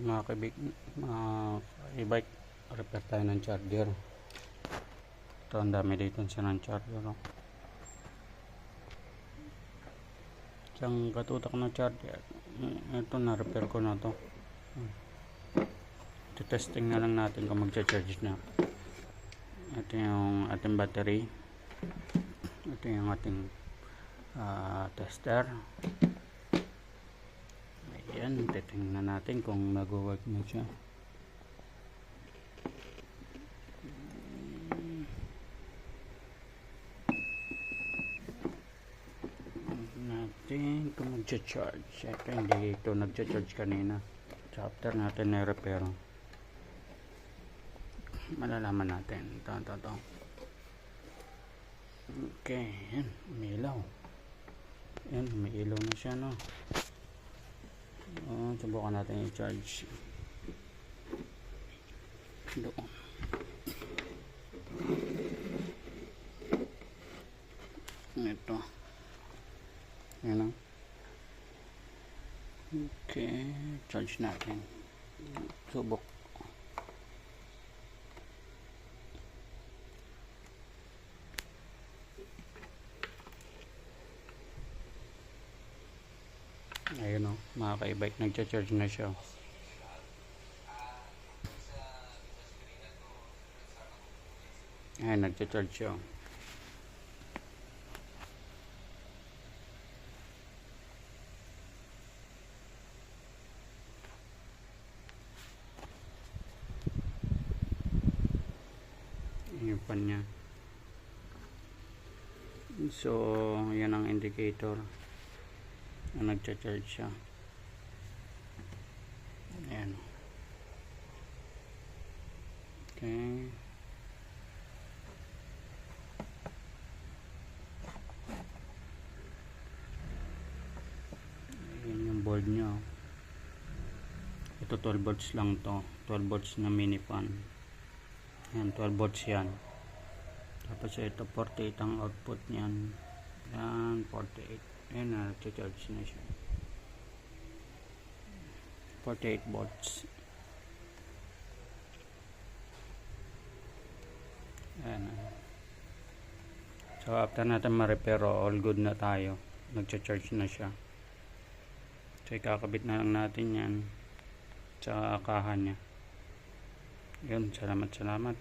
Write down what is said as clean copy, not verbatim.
Mga kaibig, mga e-bike, repair tayo ng charger. Ito, ang dami dito siya ng charger. Isang katutak ng charger. Ito, na-repair ko na to. Testing na lang natin kung magcha-charge na. Ito yung ating battery. Ito yung ating tester. Ayan, titingnan natin kung mag-work na siya. Natin kung magcha-charge. Ito, hindi ito nagcha-charge kanina. So, after natin na-repair, malalaman natin. Ito. Okay, yan, umilaw. Yan, umilaw na siya, no? Subukan natin i-charge doon. Ito, yan, no? Okay, charge natin. Subok. Ayun, o, mga ka-e-bike, nagcha-charge na siya. Ayun, nagcha-charge siya. Yung pan niya. So, yan ang indicator na nagcha-charge siya. Ayan. Okay. Ayan yung board nyo. Ito 12 volts lang to. 12 volts na mini fan. Ayan, 12 volts yan. Tapos ito 48 ang output niyan. Ayan, 48. Ayan na, nagcha-charge na siya. 48 volts. Ayan. So, after natin ma-repair, all good na tayo. Nagcha-charge na siya. So, ikakabit na lang natin yan sa akahan niya. Yun, salamat.